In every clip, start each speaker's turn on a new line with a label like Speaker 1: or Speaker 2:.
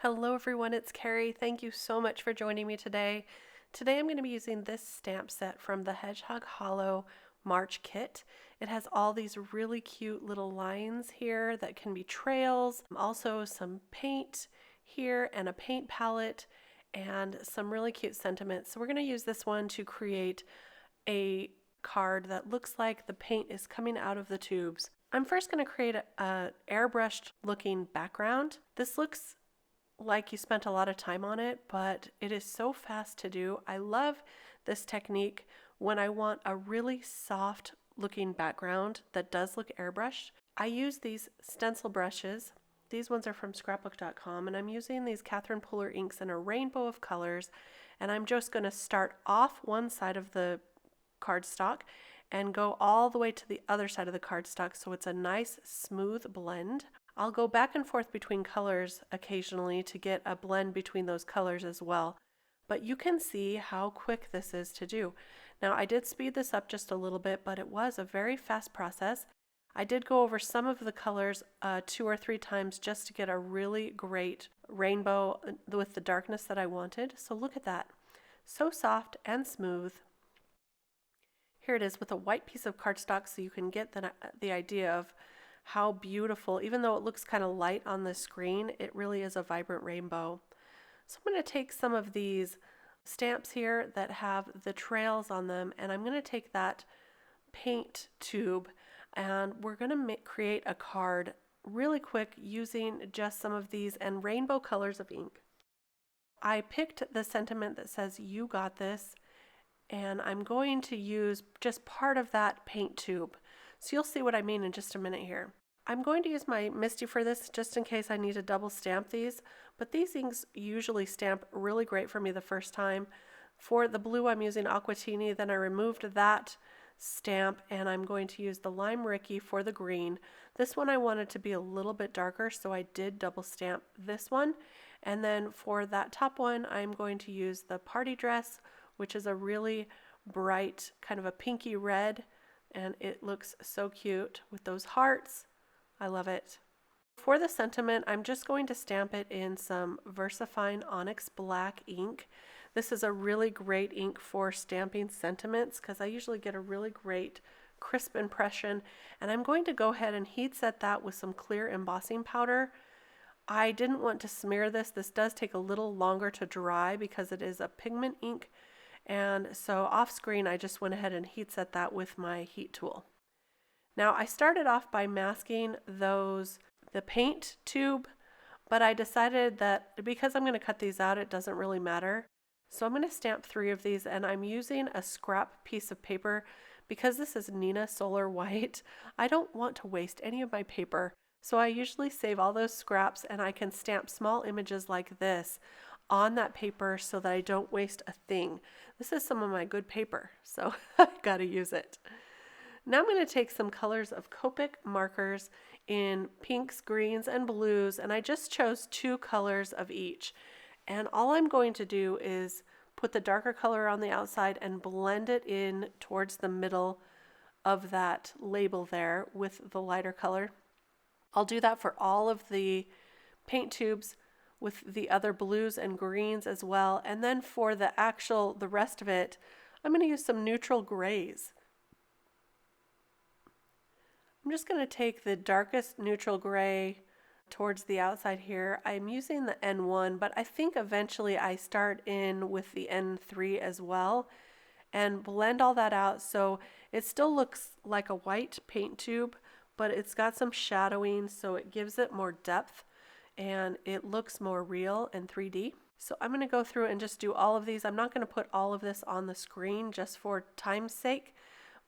Speaker 1: Hello everyone, it's Kari. Thank you so much for joining me today. Today I'm going to be using this stamp set from the Hedgehog Hollow March kit. It has all these really cute little lines here that can be trails, also some paint here and a paint palette and some really cute sentiments. So we're going to use this one to create a card that looks like the paint is coming out of the tubes. I'm first going to create an airbrushed looking background. This looks like you spent a lot of time on it, but it is so fast to do. I love this technique when I want a really soft looking background that does look airbrushed. I use these stencil brushes. These ones are from scrapbook.com, and I'm using these Catherine Pooler inks in a rainbow of colors, and I'm just going to start off one side of the cardstock and go all the way to the other side of the cardstock so it's a nice smooth blend. I'll go back and forth between colors occasionally to get a blend between those colors as well. But you can see how quick this is to do. Now I did speed this up just a little bit, but it was a very fast process. I did go over some of the colors 2 or 3 times just to get a really great rainbow with the darkness that I wanted. So look at that. So soft and smooth. Here it is with a white piece of cardstock so you can get the idea of how beautiful, even though it looks kind of light on the screen, it really is a vibrant rainbow. So I'm going to take some of these stamps here that have the trails on them, and I'm going to take that paint tube and we're going to create a card really quick using just some of these and rainbow colors of ink. I picked the sentiment that says "You got this," and I'm going to use just part of that paint tube. So you'll see what I mean in just a minute here. I'm going to use my Misty for this just in case I need to double stamp these, but these inks usually stamp really great for me the first time. For the blue I'm using Aquatini, then I removed that stamp and I'm going to use the Lime Rickey for the green. This one I wanted to be a little bit darker, so I did double stamp this one. And then for that top one I'm going to use the Party Dress, which is a really bright kind of a pinky red, and it looks so cute with those hearts. I love it. For the sentiment, I'm just going to stamp it in some VersaFine Onyx Black ink. This is a really great ink for stamping sentiments because I usually get a really great crisp impression, and I'm going to go ahead and heat set that with some clear embossing powder. I didn't want to smear this. This does take a little longer to dry because it is a pigment ink, and so off screen I just went ahead and heat set that with my heat tool. Now I started off by masking the paint tube, but I decided that because I'm going to cut these out, it doesn't really matter. So I'm going to stamp 3 of these, and I'm using a scrap piece of paper because this is Nina Solar White. I don't want to waste any of my paper, so I usually save all those scraps and I can stamp small images like this on that paper so that I don't waste a thing. This is some of my good paper, so I gotta use it. Now I'm going to take some colors of Copic markers in pinks, greens, and blues, and I just chose 2 colors of each. And all I'm going to do is put the darker color on the outside and blend it in towards the middle of that label there with the lighter color. I'll do that for all of the paint tubes with the other blues and greens as well. And then for the rest of it, I'm going to use some neutral grays. I'm just going to take the darkest neutral gray towards the outside here. I'm using the N1, but I think eventually I start in with the N3 as well and blend all that out so it still looks like a white paint tube, but it's got some shadowing so it gives it more depth and it looks more real and 3D. So I'm going to go through and just do all of these. I'm not going to put all of this on the screen just for time's sake,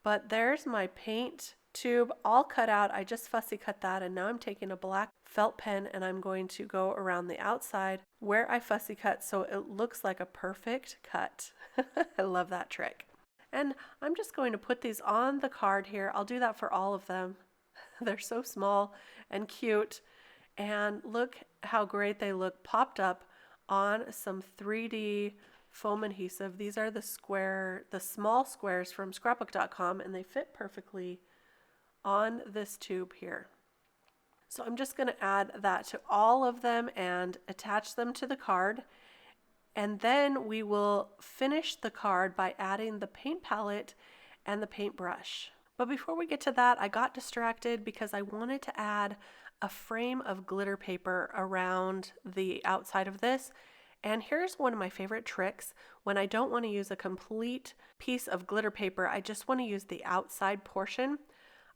Speaker 1: but there's my paint tube all cut out. I just fussy cut that, and now I'm taking a black felt pen and I'm going to go around the outside where I fussy cut so it looks like a perfect cut. I love that trick. And I'm just going to put these on the card here. I'll do that for all of them. They're so small and cute, and look how great they look popped up on some 3D foam adhesive. These are the small squares from scrapbook.com, and they fit perfectly on this tube here. So I'm just going to add that to all of them and attach them to the card. And then we will finish the card by adding the paint palette and the paintbrush. But before we get to that, I got distracted because I wanted to add a frame of glitter paper around the outside of this. And here's one of my favorite tricks. When I don't want to use a complete piece of glitter paper, I just want to use the outside portion.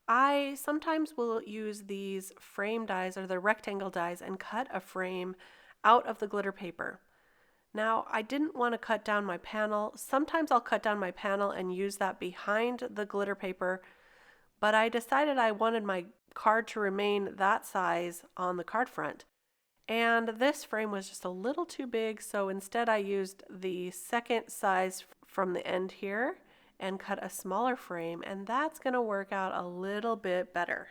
Speaker 1: I sometimes will use these frame dies or the rectangle dies and cut a frame out of the glitter paper. Now, I didn't want to cut down my panel. Sometimes I'll cut down my panel and use that behind the glitter paper, but I decided I wanted my card to remain that size on the card front. And this frame was just a little too big, so instead I used the second size from the end here and cut a smaller frame, and that's going to work out a little bit better.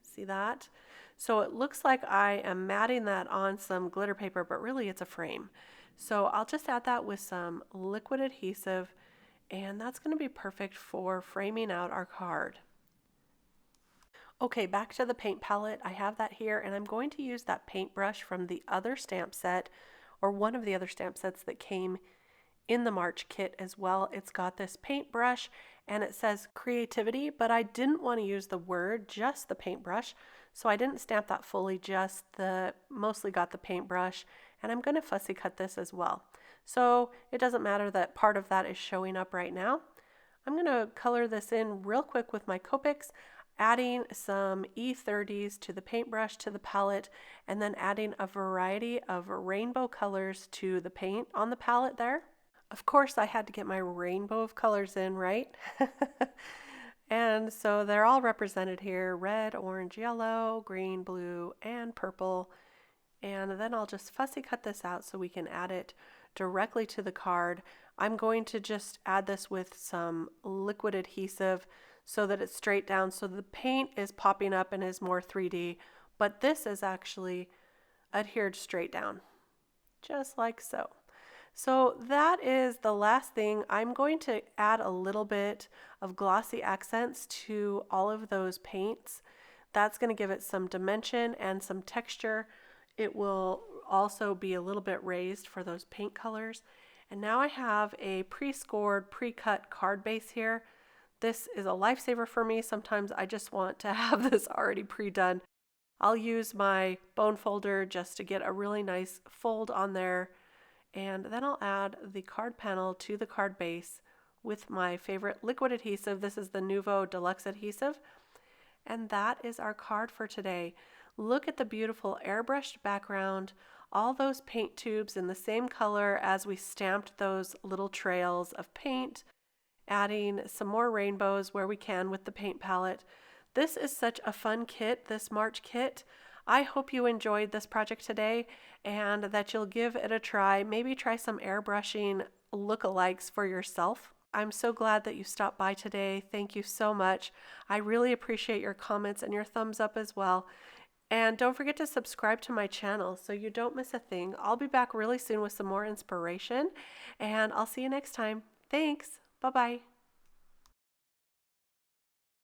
Speaker 1: See that? So it looks like I am matting that on some glitter paper, but really it's a frame. So I'll just add that with some liquid adhesive, and that's going to be perfect for framing out our card. Okay, back to the paint palette. I have that here, and I'm going to use that paintbrush from the other stamp set, or one of the other stamp sets that came in the March kit as well. It's got this paintbrush, and it says creativity, but I didn't want to use the word, just the paintbrush, so I didn't stamp that fully, mostly got the paintbrush, and I'm going to fussy cut this as well. So it doesn't matter that part of that is showing up right now. I'm going to color this in real quick with my Copics, adding some E30s to the paintbrush, to the palette, and then adding a variety of rainbow colors to the paint on the palette there. Of course, I had to get my rainbow of colors in, right? And so they're all represented here: red, orange, yellow, green, blue, and purple. And then I'll just fussy cut this out so we can add it directly to the card. I'm going to just add this with some liquid adhesive so that it's straight down, so the paint is popping up and is more 3D, but this is actually adhered straight down, just like so. So that is the last thing. I'm going to add a little bit of glossy accents to all of those paints. That's going to give it some dimension and some texture. It will also be a little bit raised for those paint colors. And now I have a pre-scored, pre-cut card base here. This is a lifesaver for me. Sometimes I just want to have this already pre-done. I'll use my bone folder just to get a really nice fold on there. And then I'll add the card panel to the card base with my favorite liquid adhesive. This is the Nuvo Deluxe Adhesive. And that is our card for today. Look at the beautiful airbrushed background, all those paint tubes in the same color as we stamped those little trails of paint, adding some more rainbows where we can with the paint palette. This is such a fun kit, this March kit. I hope you enjoyed this project today and that you'll give it a try. Maybe try some airbrushing lookalikes for yourself. I'm so glad that you stopped by today. Thank you so much. I really appreciate your comments and your thumbs up as well. And don't forget to subscribe to my channel so you don't miss a thing. I'll be back really soon with some more inspiration, and I'll see you next time. Thanks. Bye-bye.